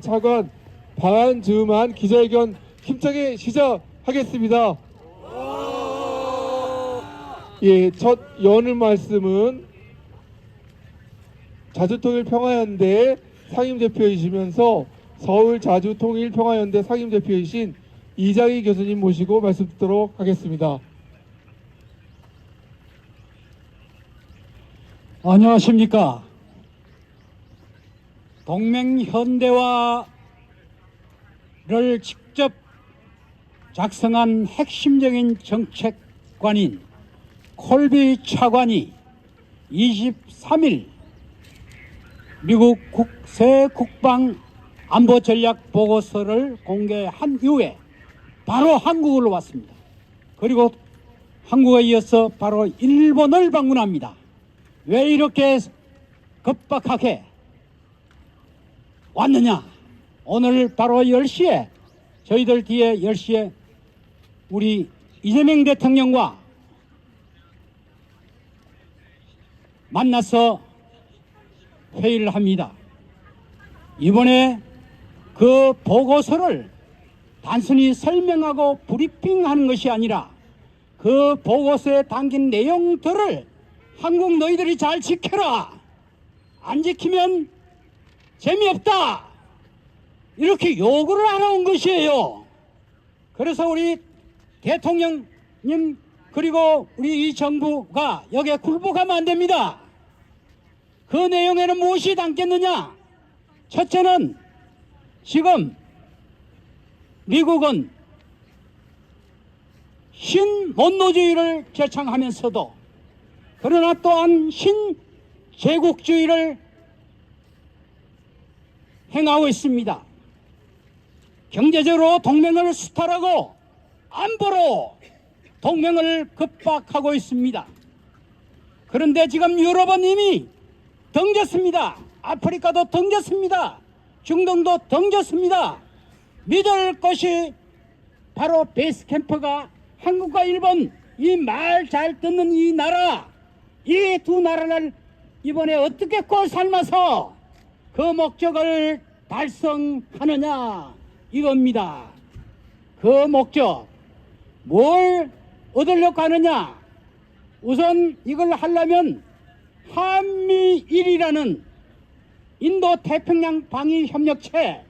차관 반즈음한 기자회견 힘차게 시작하겠습니다. 예, 첫 여는 말씀은 자주통일평화연대 상임대표이시면서 서울자주통일평화연대 상임대표이신 이장희 교수님 모시고 말씀 듣도록 하겠습니다. 안녕하십니까. 동맹현대화를 직접 작성한 핵심적인 정책관인 콜비 차관이 23일 미국 새 국방 안보 전략 보고서를 공개한 이후에 바로 한국으로 왔습니다. 그리고 한국에 이어서 바로 일본을 방문합니다. 왜 이렇게 급박하게 왔느냐? 오늘 바로 10시에 저희들 뒤에 10시에 우리 이재명 대통령과 만나서 회의를 합니다. 이번에 그 보고서를 단순히 설명하고 브리핑하는 것이 아니라 그 보고서에 담긴 내용들을 한국 너희들이 잘 지켜라. 안 지키면 재미없다. 이렇게 요구를 하러 온 것이에요. 그래서 우리 대통령님 그리고 우리 이 정부가 여기에 굴복하면 안 됩니다. 그 내용에는 무엇이 담겼느냐? 첫째는 지금 미국은 신몬노주의를 제창하면서도 그러나 또한 신제국주의를 행하고 있습니다. 경제적으로 동맹을 수탈하고 안보로 동맹을 급박하고 있습니다. 그런데 지금 유럽은 이미 덩졌습니다. 아프리카도 덩졌습니다. 중동도 덩졌습니다. 믿을 것이 바로 베이스 캠프가 한국과 일본, 이 말 잘 듣는 이 나라, 이 두 나라를 이번에 어떻게 꼴 삶아서 그 목적을 달성하느냐 이겁니다. 그 목적 뭘 얻으려고 하느냐? 우선 이걸 하려면 한미일이라는 인도 태평양 방위 협력체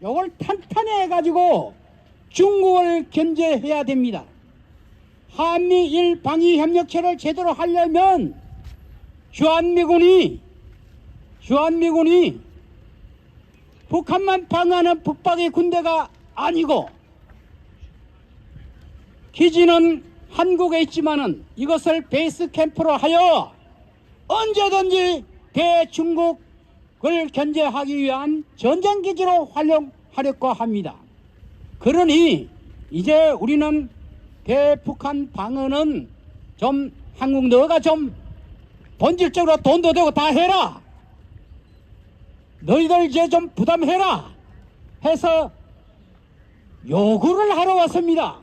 이걸 탄탄히 해가지고 중국을 견제해야 됩니다. 한미일 방위 협력체를 제대로 하려면 주한미군이 북한만 방어하는 북박의 군대가 아니고 기지는 한국에 있지만은 이것을 베이스 캠프로 하여 언제든지 대중국을 견제하기 위한 전쟁기지로 활용하려고 합니다. 그러니 이제 우리는 대북한 방어는 좀 한국 너가 좀 본질적으로 돈도 되고 다 해라. 너희들 이제 좀 부담해라 해서 요구를 하러 왔습니다.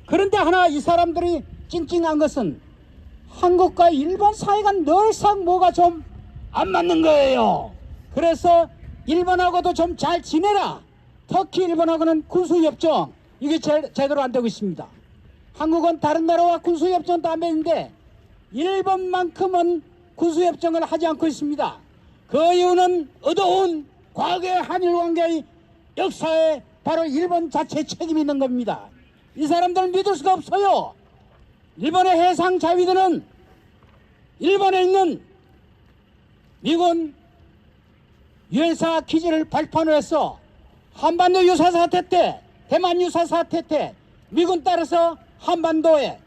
그런데 하나 이 사람들이 찡찡한 것은 한국과 일본 사이가 늘상 뭐가 좀 안 맞는 거예요. 그래서 일본하고도 좀 잘 지내라. 터키 일본하고는 군수협정 이게 제대로 안 되고 있습니다. 한국은 다른 나라와 군수협정도 안 맺는데 일본만큼은 군수협정을 하지 않고 있습니다. 그 이유는 어두운 과거의 한일관계의 역사에 바로 일본 자체 책임이 있는 겁니다. 이 사람들은 믿을 수가 없어요. 일본의 해상 자위대는 일본에 있는 미군 유엔사 기지를 발판으로 해서 한반도 유사 사태 때, 대만 유사 사태 때 미군 따라서 한반도에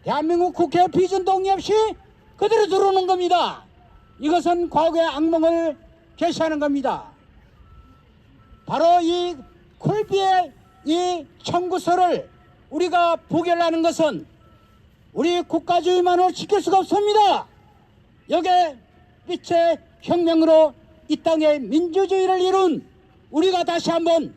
대한민국 국회 비준 동의 없이 그대로 들어오는 겁니다. 이것은 과거의 악몽을 계시하는 겁니다. 바로 이 콜비의 이 청구서를 우리가 부결하는 것은 우리 국가주의만으로 지킬 수가 없습니다. 여기에 빛의 혁명으로 이 땅에 민주주의를 이룬 우리가 다시 한번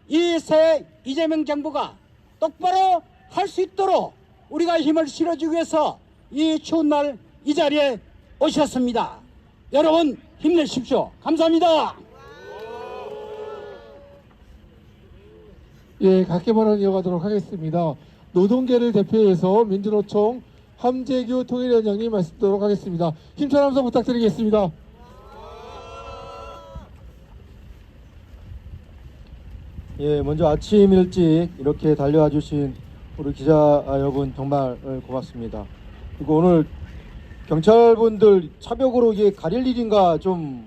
이 새 이재명 정부가 똑바로 할 수 있도록 우리가 힘을 실어주기 위해서 이 추운 날 이 자리에 오셨습니다. 여러분 힘내십시오. 감사합니다. 예, 각계 발언 이어가도록 하겠습니다. 노동계를 대표해서 민주노총 함재규 통일위원장님 말씀 듣도록 하겠습니다. 힘찬 함성 부탁드리겠습니다. 예, 먼저 아침 일찍 이렇게 달려와 주신 우리 기자 여러분 정말 고맙습니다. 그리고 오늘 경찰분들 차벽으로 이게 가릴 일인가 좀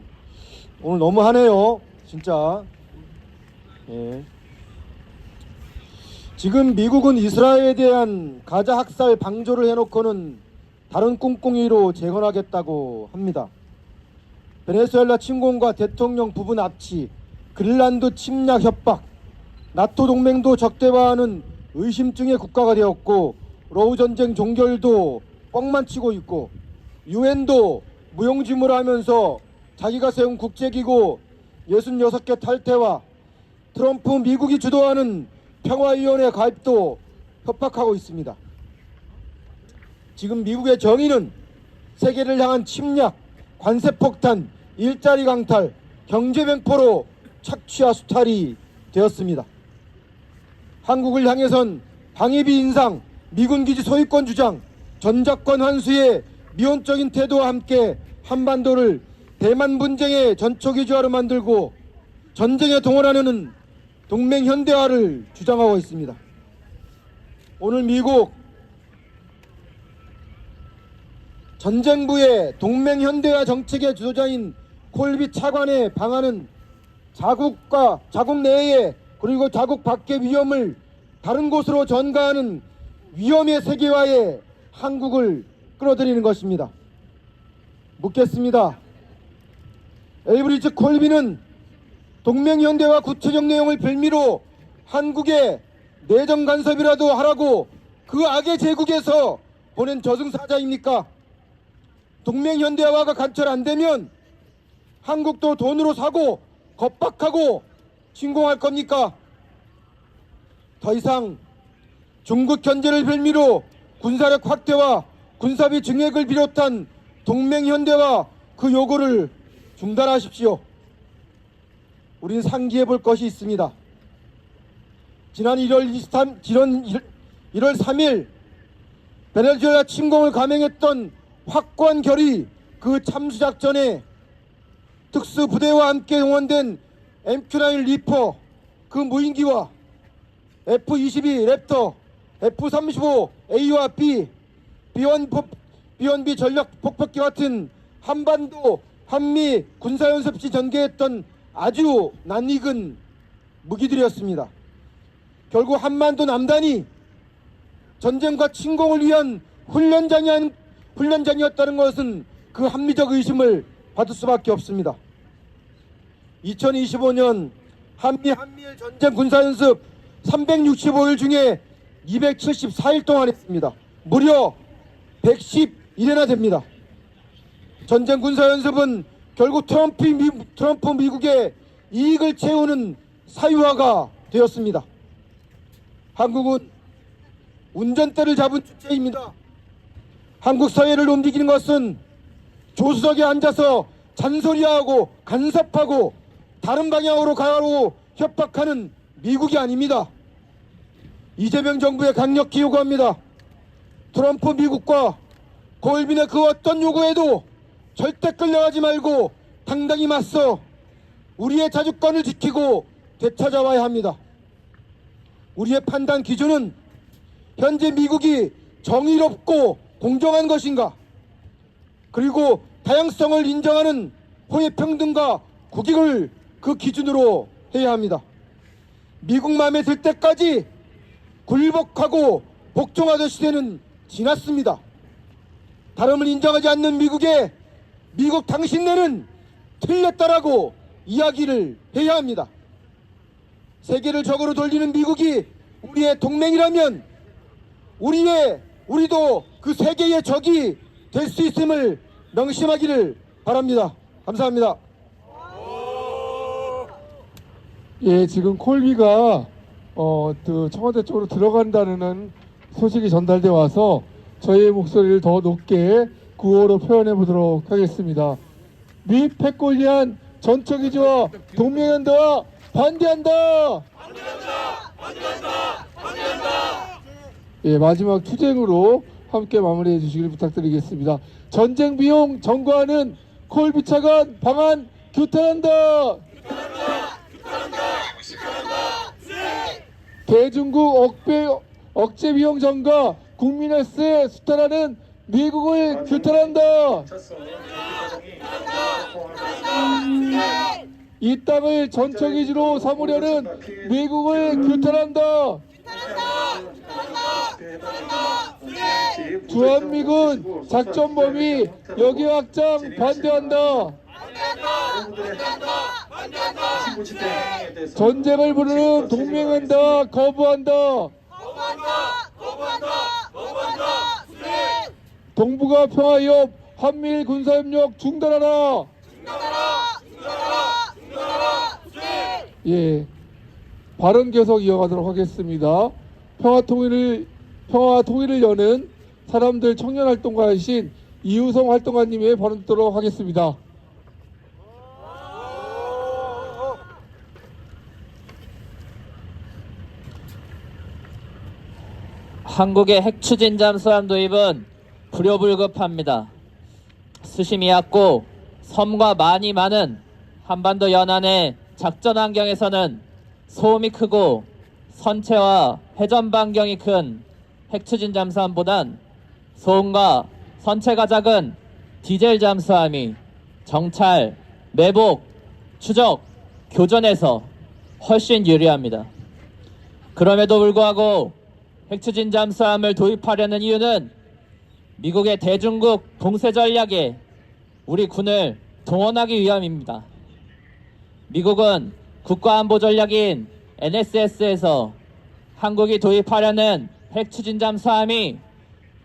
오늘 너무하네요. 진짜. 예. 지금 미국은 이스라엘에 대한 가자 학살 방조를 해놓고는 다른 꿍꿍이로 재건하겠다고 합니다. 베네수엘라 침공과 대통령 부분 압치, 그린란드 침략 협박, 나토 동맹도 적대화하는 의심증의 국가가 되었고, 러우 전쟁 종결도 뻥만 치고 있고, 유엔도 무용지물을 하면서 자기가 세운 국제기구 66개 탈퇴와 트럼프 미국이 주도하는 평화위원회 가입도 협박하고 있습니다. 지금 미국의 정의는 세계를 향한 침략, 관세폭탄, 일자리 강탈, 경제맹포로 착취와 수탈이 되었습니다. 한국을 향해선 방위비 인상, 미군기지 소유권 주장, 전작권 환수의 미온적인 태도와 함께 한반도를 대만 분쟁의 전초기지화로 만들고 전쟁에 동원하려는 동맹 현대화를 주장하고 있습니다. 오늘 미국 전쟁부의 동맹 현대화 정책의 주도자인 콜비 차관의 방안은 자국 내에 그리고 자국 밖의 위험을 다른 곳으로 전가하는 위험의 세계화에 한국을 끌어들이는 것입니다. 묻겠습니다. 에이브리지 콜비는 동맹현대화 구체적 내용을 빌미로 한국의 내정 간섭이라도 하라고 그 악의 제국에서 보낸 저승사자입니까? 동맹현대화가 관철 안되면 한국도 돈으로 사고 겁박하고 침공할 겁니까? 더 이상 중국 견제를 빌미로 군사력 확대와 군사비 증액을 비롯한 동맹현대화 그 요구를 중단하십시오. 우린 상기해 볼 것이 있습니다. 지난 1월 3일 베네수엘라 침공을 감행했던 확고한 결의 그 참수작전에 특수부대와 함께 동원된 MQ-9 리퍼 그 무인기와 F-22 랩터, F-35 A와 B, B-1B 전략 폭격기 같은 한반도 한미 군사연습 시 전개했던 아주 낯익은 무기들이었습니다. 결국 한반도 남단이 전쟁과 침공을 위한 훈련장이었다는 것은 그 합리적 의심을 받을 수밖에 없습니다. 2025년 한미일 전쟁 군사연습 365일 중에 274일 동안 했습니다. 무려 111회나 됩니다. 전쟁 군사연습은 결국 트럼프 미국의 이익을 채우는 사유화가 되었습니다. 한국은 운전대를 잡은 주체입니다. 한국 사회를 움직이는 것은 조수석에 앉아서 잔소리하고 간섭하고 다른 방향으로 가라고 협박하는 미국이 아닙니다. 이재명 정부에 강력히 요구합니다. 트럼프 미국과 고일빈의 그 어떤 요구에도 절대 끌려가지 말고 당당히 맞서 우리의 자주권을 지키고 되찾아와야 합니다. 우리의 판단 기준은 현재 미국이 정의롭고 공정한 것인가, 그리고 다양성을 인정하는 호혜평등과 국익을 그 기준으로 해야 합니다. 미국 마음에 들 때까지 굴복하고 복종하던 시대는 지났습니다. 다름을 인정하지 않는 미국 당신네는 틀렸다라고 이야기를 해야 합니다. 세계를 적으로 돌리는 미국이 우리의 동맹이라면 우리도 그 세계의 적이 될 수 있음을 명심하기를 바랍니다. 감사합니다. 예, 지금 콜비가 그 청와대 쪽으로 들어간다는 소식이 전달돼 와서 저희의 목소리를 더 높게 구호로 표현해 보도록 하겠습니다. 미 패권리한 전초기지와 동맹연대와 반대한다. 반대한다. 예, 마지막 투쟁으로 함께 마무리해 주시길 부탁드리겠습니다. 전쟁 비용 전가하는 콜비 차관 방안 규탄한다. 대중국 억제 비용 전가 국민월세 수탈하는 미국을 규탄한다. 이 땅을 전처기지로 삼으려는 미국을 규탄한다. 주한미군 작전 범위 여기 확장 반대한다. 전쟁을 부르는 동맹은 다 거부한다. 동북아 평화협 한미일 군사협력 중단하라. 예, 발언 계속 이어가도록 하겠습니다. 평화 통일을 여는 사람들 청년 활동가이신 이우성 활동가님의 발언 듣도록 하겠습니다. 한국의 핵 추진 잠수함 도입은 불효불급합니다. 수심이 얕고 섬과 많이 많은 한반도 연안의 작전 환경에서는 소음이 크고 선체와 회전 반경이 큰 핵 추진 잠수함보단 소음과 선체가 작은 디젤 잠수함이 정찰, 매복, 추적, 교전에서 훨씬 유리합니다. 그럼에도 불구하고 핵추진 잠수함을 도입하려는 이유는 미국의 대중국 봉쇄 전략에 우리 군을 동원하기 위함입니다. 미국은 국가안보 전략인 NSS에서 한국이 도입하려는 핵추진 잠수함이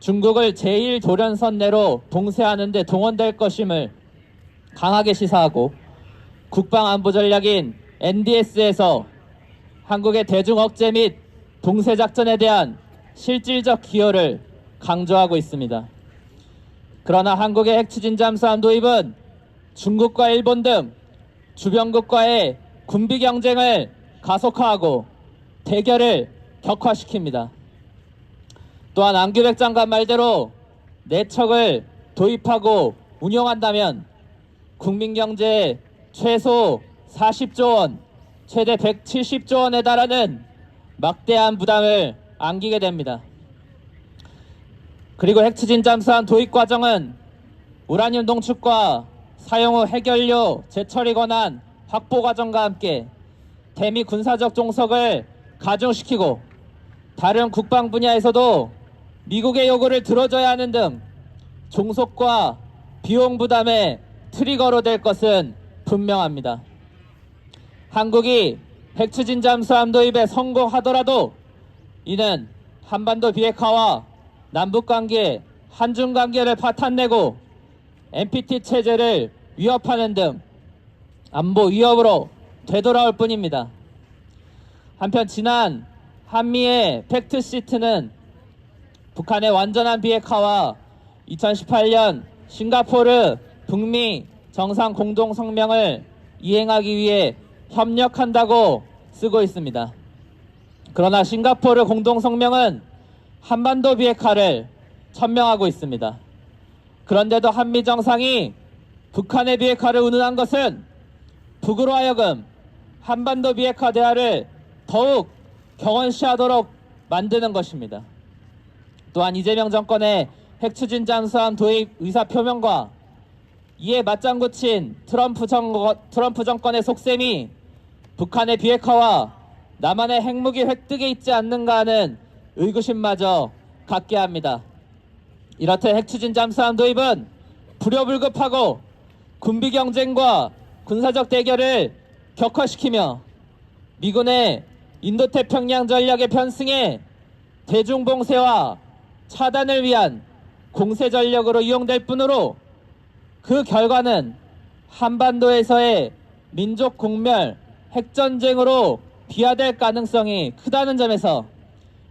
중국을 제1도련선 내로 봉쇄하는 데 동원될 것임을 강하게 시사하고 국방안보 전략인 NDS에서 한국의 대중 억제 및 봉쇄 작전에 대한 실질적 기여를 강조하고 있습니다. 그러나 한국의 핵추진 잠수함 도입은 중국과 일본 등 주변국과의 군비 경쟁을 가속화하고 대결을 격화시킵니다. 또한 안규백 장관 말대로 내척을 도입하고 운영한다면 국민 경제에 최소 40조 원, 최대 170조 원에 달하는 막대한 부담을 안기게 됩니다. 그리고 핵추진 잠수함 도입 과정은 우라늄 농축과 사용 후 핵연료 재처리 권한 확보 과정과 함께 대미 군사적 종속을 가중시키고 다른 국방 분야에서도 미국의 요구를 들어줘야 하는 등 종속과 비용 부담의 트리거로 될 것은 분명합니다. 한국이 핵추진 잠수함 도입에 성공하더라도 이는 한반도 비핵화와 남북관계, 한중관계를 파탄내고 NPT 체제를 위협하는 등 안보 위협으로 되돌아올 뿐입니다. 한편 지난 한미의 팩트시트는 북한의 완전한 비핵화와 2018년 싱가포르 북미 정상 공동성명을 이행하기 위해 협력한다고 쓰고 있습니다. 그러나 싱가포르 공동성명은 한반도 비핵화를 천명하고 있습니다. 그런데도 한미 정상이 북한의 비핵화를 운운한 것은 북으로 하여금 한반도 비핵화 대화를 더욱 경원시하도록 만드는 것입니다. 또한 이재명 정권의 핵추진 잠수함 도입 의사표명과 이에 맞장구 친 트럼프 정권의 속셈이 북한의 비핵화와 남한의 핵무기 획득에 있지 않는가 하는 의구심마저 갖게 합니다. 이렇듯 핵추진 잠수함 도입은 불효불급하고 군비 경쟁과 군사적 대결을 격화시키며 미군의 인도태평양 전략의 편승에 대중봉쇄와 차단을 위한 공세 전력으로 이용될 뿐으로 그 결과는 한반도에서의 민족 공멸, 핵전쟁으로 비화될 가능성이 크다는 점에서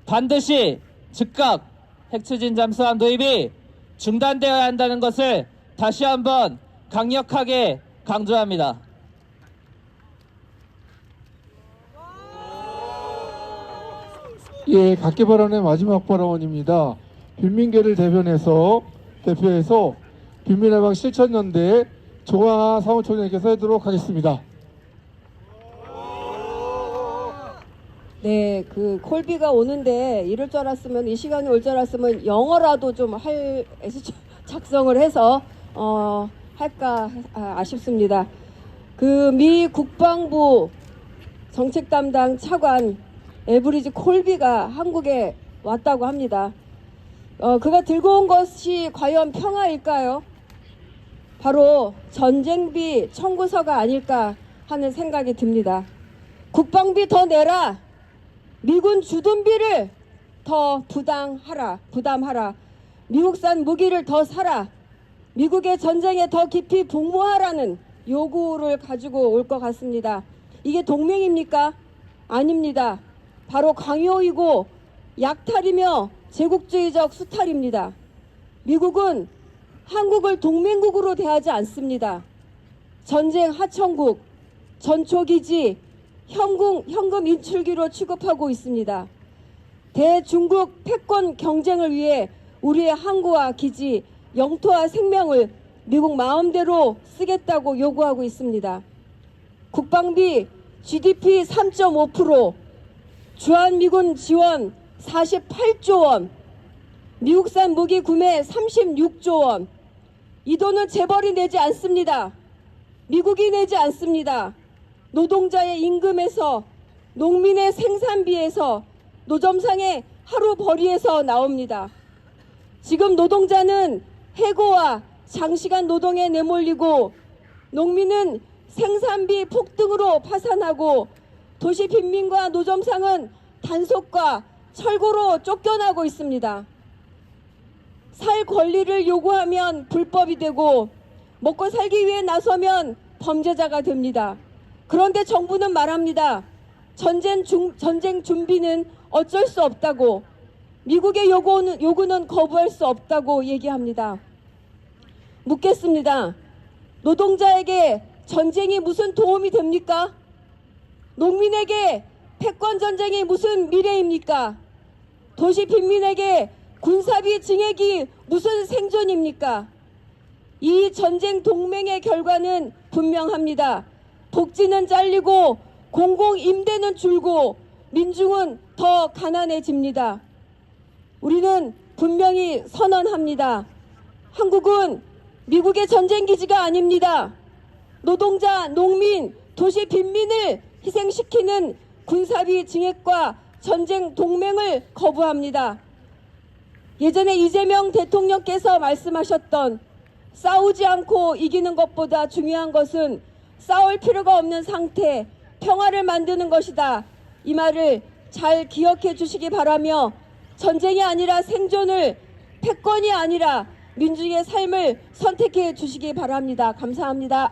반드시 즉각 핵추진 잠수함 도입이 중단되어야 한다는 것을 다시 한번 강력하게 강조합니다. 예, 각계 발언의 마지막 발언입니다. 빈민계를 대표해서 빈민해방 실천연대 조광하 사무총장님께서 하도록 하겠습니다. 네, 그 콜비가 오는데 이럴 줄 알았으면 이 시간이 올 줄 알았으면 영어라도 좀 작성을 해서 할까 아쉽습니다. 그 미 국방부 정책 담당 차관 에브리지 콜비가 한국에 왔다고 합니다. 그가 들고 온 것이 과연 평화일까요? 바로 전쟁비 청구서가 아닐까 하는 생각이 듭니다. 국방비 더 내라. 미군 주둔비를 더 부담하라. 미국산 무기를 더 사라. 미국의 전쟁에 더 깊이 복무하라는 요구를 가지고 올 것 같습니다. 이게 동맹입니까? 아닙니다. 바로 강요이고 약탈이며 제국주의적 수탈입니다. 미국은 한국을 동맹국으로 대하지 않습니다. 전쟁 하청국, 전초기지, 현금 인출기로 취급하고 있습니다. 대중국 패권 경쟁을 위해 우리의 항구와 기지, 영토와 생명을 미국 마음대로 쓰겠다고 요구하고 있습니다. 국방비 GDP 3.5%, 주한미군 지원 48조 원, 미국산 무기 구매 36조 원, 이 돈은 재벌이 내지 않습니다. 미국이 내지 않습니다. 노동자의 임금에서, 농민의 생산비에서, 노점상의 하루벌이에서 나옵니다. 지금 노동자는 해고와 장시간 노동에 내몰리고 농민은 생산비 폭등으로 파산하고 도시 빈민과 노점상은 단속과 철거로 쫓겨나고 있습니다. 살 권리를 요구하면 불법이 되고 먹고 살기 위해 나서면 범죄자가 됩니다. 그런데 정부는 말합니다. 전쟁 준비는 어쩔 수 없다고, 미국의 요구는 거부할 수 없다고 얘기합니다. 묻겠습니다. 노동자에게 전쟁이 무슨 도움이 됩니까? 농민에게 패권 전쟁이 무슨 미래입니까? 도시 빈민에게 군사비 증액이 무슨 생존입니까? 이 전쟁 동맹의 결과는 분명합니다. 복지는 잘리고 공공임대는 줄고 민중은 더 가난해집니다. 우리는 분명히 선언합니다. 한국은 미국의 전쟁기지가 아닙니다. 노동자, 농민, 도시 빈민을 희생시키는 군사비 증액과 전쟁 동맹을 거부합니다. 예전에 이재명 대통령께서 말씀하셨던 싸우지 않고 이기는 것보다 중요한 것은 싸울 필요가 없는 상태, 평화를 만드는 것이다. 이 말을 잘 기억해 주시기 바라며 전쟁이 아니라 생존을, 패권이 아니라 민중의 삶을 선택해 주시기 바랍니다. 감사합니다.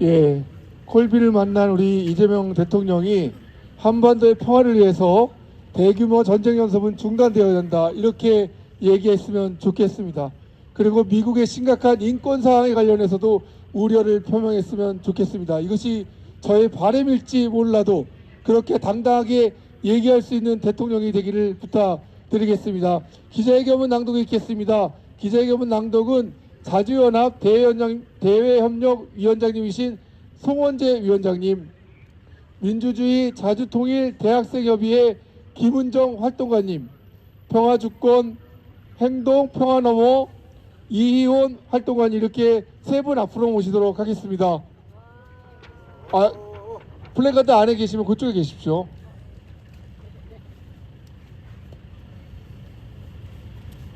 예, 콜비를 만난 우리 이재명 대통령이 한반도의 평화를 위해서 대규모 전쟁 연습은 중단되어야 한다, 이렇게 얘기했으면 좋겠습니다. 그리고 미국의 심각한 인권 상황에 관련해서도 우려를 표명했으면 좋겠습니다. 이것이 저의 바람일지 몰라도 그렇게 당당하게 얘기할 수 있는 대통령이 되기를 부탁드리겠습니다. 기자회견문 낭독이 있겠습니다. 기자회견문 낭독은 자주연합 대외협력위원장님이신 송원재 위원장님, 민주주의 자주통일 대학생협의회 김은정 활동가님, 평화주권 행동 평화너머 이희원 활동가님, 이렇게 세 분 앞으로 모시도록 하겠습니다. 플래카드 안에 계시면 그쪽에 계십시오.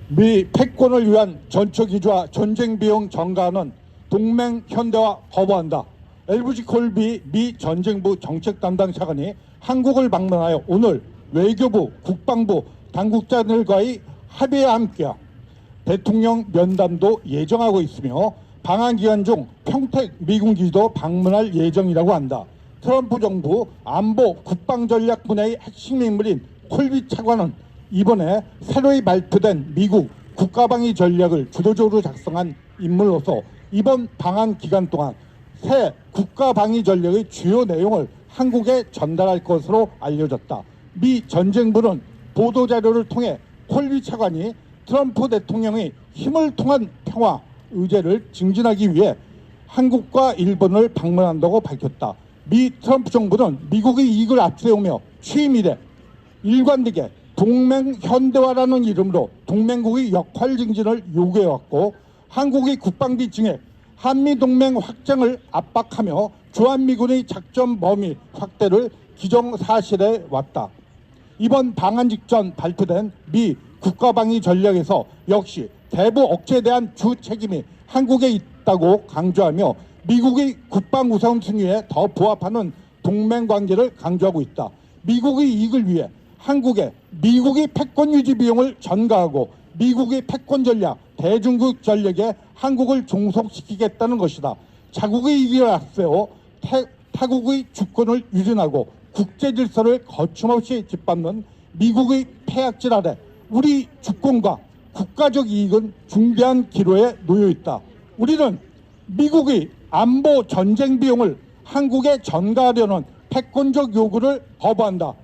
미 패권을 위한 전초기지와 전쟁 비용 전가는 동맹 현대화 거부한다. 엘브지 콜비 미 전쟁부 정책 담당 차관이 한국을 방문하여 오늘 외교부, 국방부 당국자들과의 합의와 함께 대통령 면담도 예정하고 있으며 방한 기간 중 평택 미군기지도 방문할 예정이라고 한다. 트럼프 정부 안보 국방 전략 분야의 핵심 인물인 콜비 차관은 이번에 새로이 발표된 미국 국가방위 전략을 주도적으로 작성한 인물로서 이번 방한 기간 동안 새 국가방위 전략의 주요 내용을 한국에 전달할 것으로 알려졌다. 미 전쟁부는 보도자료를 통해 콜비 차관이 트럼프 대통령의 힘을 통한 평화 의제를 증진하기 위해 한국과 일본을 방문한다고 밝혔다. 미 트럼프 정부는 미국의 이익을 앞세우며 취임 이래 일관되게 동맹 현대화라는 이름으로 동맹국의 역할 증진을 요구해왔고, 한국의 국방비 증액, 한미동맹 확장을 압박하며 주한미군의 작전 범위 확대를 기정사실해 왔다. 이번 방한 직전 발표된 미 국가방위 전략에서 역시 대북 억제에 대한 주 책임이 한국에 있다고 강조하며 미국의 국방 우선순위에 더 부합하는 동맹 관계를 강조하고 있다. 미국의 이익을 위해 한국에 미국의 패권 유지 비용을 전가하고 미국의 패권 전략, 대중국 전략에 한국을 종속시키겠다는 것이다. 자국의 이익을 앞세워 타국의 주권을 유린하고 국제 질서를 거침없이 짓밟는 미국의 폐악질 아래 우리 주권과 국가적 이익은 중대한 기로에 놓여 있다. 우리는 미국의 안보 전쟁 비용을 한국에 전가하려는 패권적 요구를 거부한다.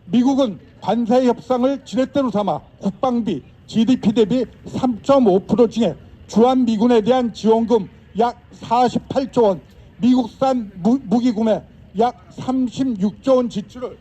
미국은 관세 협상을 지렛대로 삼아 국방비 GDP 대비 3.5% 증액, 주한미군에 대한 지원금 약 48조 원, 미국산 무기 구매 약 36조 원 지출을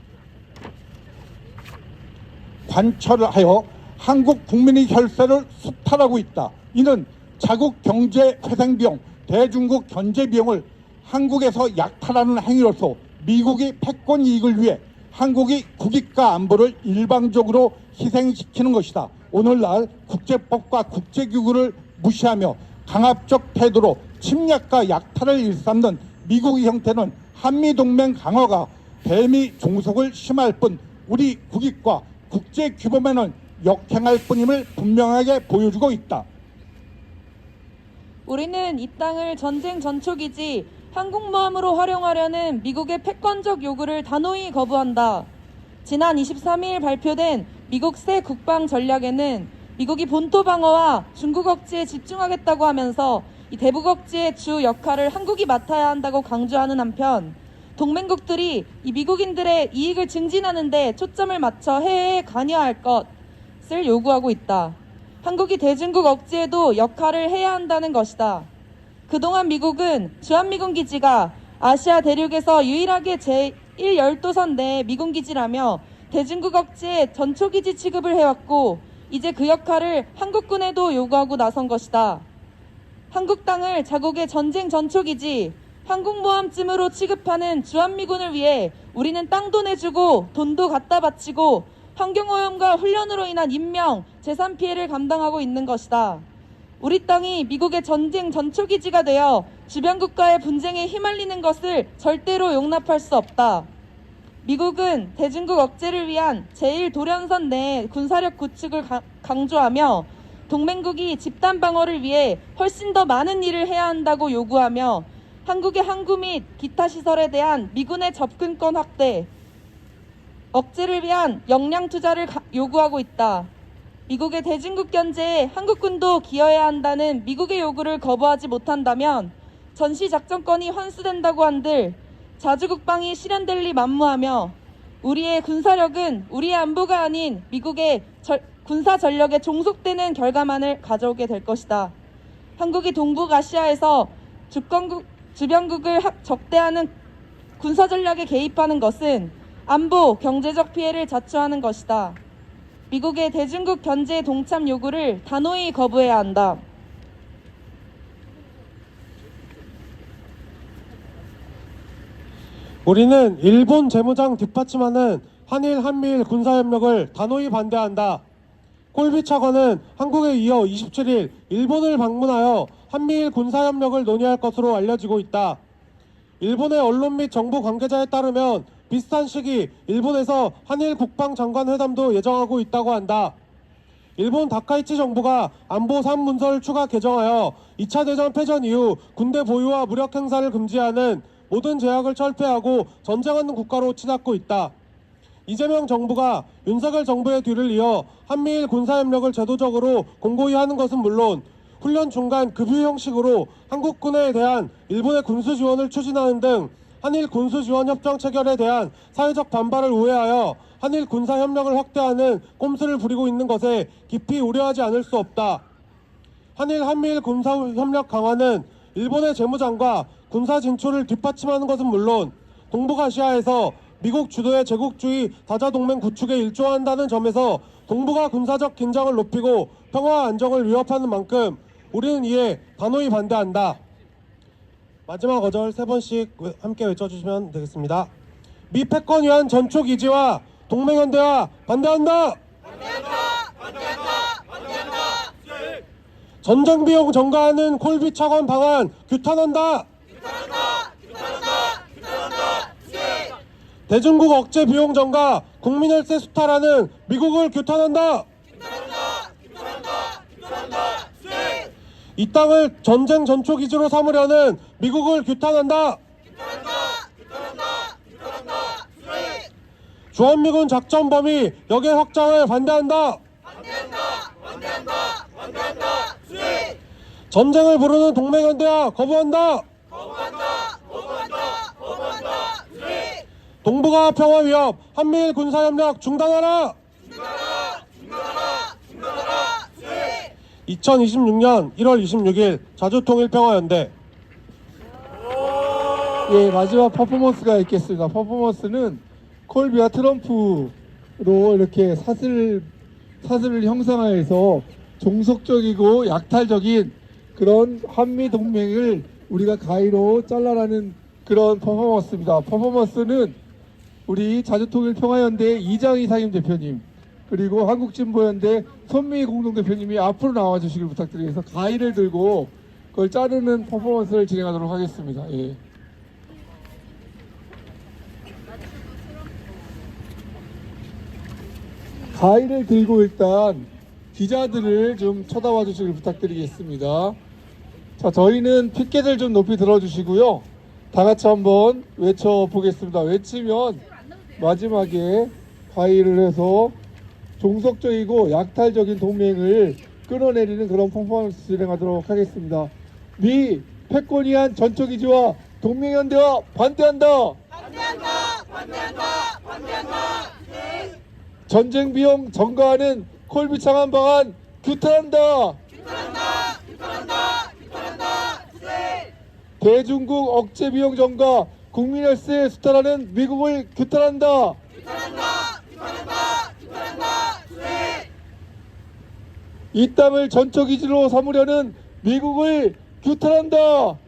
관철하여 한국 국민의 혈세를 수탈하고 있다. 이는 자국 경제 회생 비용, 대중국 견제 비용을 한국에서 약탈하는 행위로서 미국의 패권 이익을 위해 한국이 국익과 안보를 일방적으로 희생시키는 것이다. 오늘날 국제법과 국제기구를 무시하며 강압적 태도로 침략과 약탈을 일삼는 미국의 형태는 한미동맹 강화가 대미 종속을 심할 뿐 우리 국익과 국제규범에는 역행할 뿐임을 분명하게 보여주고 있다. 우리는 이 땅을 전쟁 전초기지 항공모함으로 활용하려는 미국의 패권적 요구를 단호히 거부한다. 지난 23일 발표된 미국 새 국방 전략에는 미국이 본토 방어와 중국 억제에 집중하겠다고 하면서 이 대북 억제의 주 역할을 한국이 맡아야 한다고 강조하는 한편, 동맹국들이 이 미국인들의 이익을 증진하는 데 초점을 맞춰 해외에 관여할 것을 요구하고 있다. 한국이 대중국 억제에도 역할을 해야 한다는 것이다. 그동안 미국은 주한미군 기지가 아시아 대륙에서 유일하게 제1열도선 내 미군 기지라며 대중국 억제의 전초기지 취급을 해왔고, 이제 그 역할을 한국군에도 요구하고 나선 것이다. 한국 땅을 자국의 전쟁 전초기지, 항공모함쯤으로 취급하는 주한미군을 위해 우리는 땅도 내주고 돈도 갖다 바치고 환경오염과 훈련으로 인한 인명, 재산 피해를 감당하고 있는 것이다. 우리 땅이 미국의 전쟁 전초기지가 되어 주변 국가의 분쟁에 휘말리는 것을 절대로 용납할 수 없다. 미국은 대중국 억제를 위한 제1도련선 내 군사력 구축을 강조하며 동맹국이 집단 방어를 위해 훨씬 더 많은 일을 해야 한다고 요구하며 한국의 항구 및 기타 시설에 대한 미군의 접근권 확대, 억제를 위한 역량 투자를 요구하고 있다. 미국의 대중국 견제에 한국군도 기여해야 한다는 미국의 요구를 거부하지 못한다면 전시작전권이 환수된다고 한들 자주국방이 실현될 리 만무하며 우리의 군사력은 우리의 안보가 아닌 미국의 군사 전력에 종속되는 결과만을 가져오게 될 것이다. 한국이 동북아시아에서 주변국을 적대하는 군사 전략에 개입하는 것은 안보, 경제적 피해를 자초하는 것이다. 미국의 대중국 견제 동참 요구를 단호히 거부해야 한다. 우리는 일본 재무장 뒷받침하는 한일, 한미일 군사협력을 단호히 반대한다. 콜비 차관은 한국에 이어 27일 일본을 방문하여 한미일 군사협력을 논의할 것으로 알려지고 있다. 일본의 언론 및 정부 관계자에 따르면 비슷한 시기 일본에서 한일 국방장관 회담도 예정하고 있다고 한다. 일본 다카이치 정부가 안보 3문서를 추가 개정하여 2차 대전 패전 이후 군대 보유와 무력 행사를 금지하는 모든 제약을 철폐하고 전쟁하는 국가로 치닫고 있다. 이재명 정부가 윤석열 정부의 뒤를 이어 한미일 군사협력을 제도적으로 공고히 하는 것은 물론 훈련 중간 급유 형식으로 한국군에 대한 일본의 군수 지원을 추진하는 등 한일 군수지원협정 체결에 대한 사회적 반발을 우회하여 한일 군사협력을 확대하는 꼼수를 부리고 있는 것에 깊이 우려하지 않을 수 없다. 한일 군사협력 강화는 일본의 재무장과 군사 진출을 뒷받침하는 것은 물론 동북아시아에서 미국 주도의 제국주의 다자동맹 구축에 일조한다는 점에서 동북아 군사적 긴장을 높이고 평화와 안정을 위협하는 만큼 우리는 이에 단호히 반대한다. 마지막 어절 3번씩 함께 외쳐주시면 되겠습니다. 미 패권 위한 전초 기지와 동맹연대와 반대한다. 전쟁 비용 전가하는 콜비 차관 방안 규탄한다. 대중국 억제 비용 전가 국민혈세 수탈하는 미국을 규탄한다. 이 땅을 전쟁 전초 기지로 삼으려는 미국을 규탄한다. 주한미군 작전 범위 역외 확장을 반대한다. 전쟁을 부르는 동맹연대와 거부한다. 동북아 평화 위협 한미일 군사협력 중단하라. 2026년 1월 26일 자주통일평화연대. 예, 마지막 퍼포먼스가 있겠습니다. 퍼포먼스는 콜비와 트럼프로 이렇게 사슬을 형성하여서 종속적이고 약탈적인 그런 한미 동맹을 우리가 가위로 잘라라는 그런 퍼포먼스입니다. 퍼포먼스는 우리 자주통일평화연대 이장희 상임대표님 그리고 한국진보연대 손미 공동대표님이 앞으로 나와주시길 부탁드리겠습니다. 가위를 들고 그걸 자르는 퍼포먼스를 진행하도록 하겠습니다. 예. 가위를 들고 일단 기자들을 좀 쳐다봐 주시길 부탁드리겠습니다. 자, 저희는 핏개들 좀 높이 들어주시고요. 다 같이 한번 외쳐보겠습니다. 외치면 마지막에 가위를 해서 종속적이고 약탈적인 동맹을 끊어내리는 그런 퍼포먼스 진행하도록 하겠습니다. 미 패권 위한 전초기지와 동맹연대와 반대한다. 전쟁 비용 전가하는 콜비 차관 방안 규탄한다. 대중국 억제 비용 전가 국민혈세 수탈하는 미국을 규탄한다. 이 땅을 전초기지로 삼으려는 미국을 규탄한다.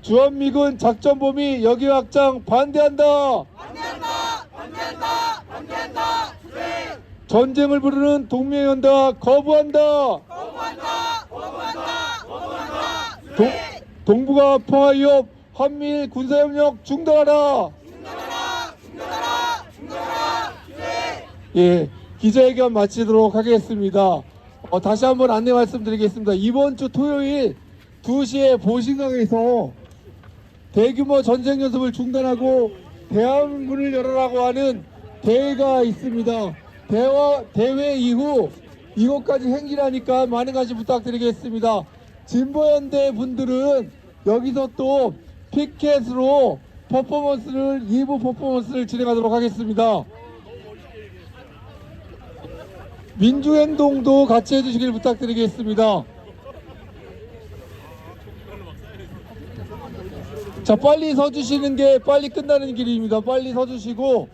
주한미군 작전 범위 역외 확장 반대한다. 전쟁을 부르는 동맹연대와 거부한다. 동북아 평화 위협 한미일 군사협력 중단하라. 예, 기자회견 마치도록 하겠습니다. 다시 한번 안내 말씀드리겠습니다. 이번 주 토요일 2시에 보신강에서 대규모 전쟁 연습을 중단하고 대항군을 열어라고 하는 대회가 있습니다. 대회 이후 이곳까지 행진하니까 많은 관심 부탁드리겠습니다. 진보연대 분들은 여기서 또 피켓으로 2부 퍼포먼스를 진행하도록 하겠습니다. 민주행동도 같이 해주시길 부탁드리겠습니다. 자, 빨리 서주시는 게 빨리 끝나는 길입니다. 빨리 서주시고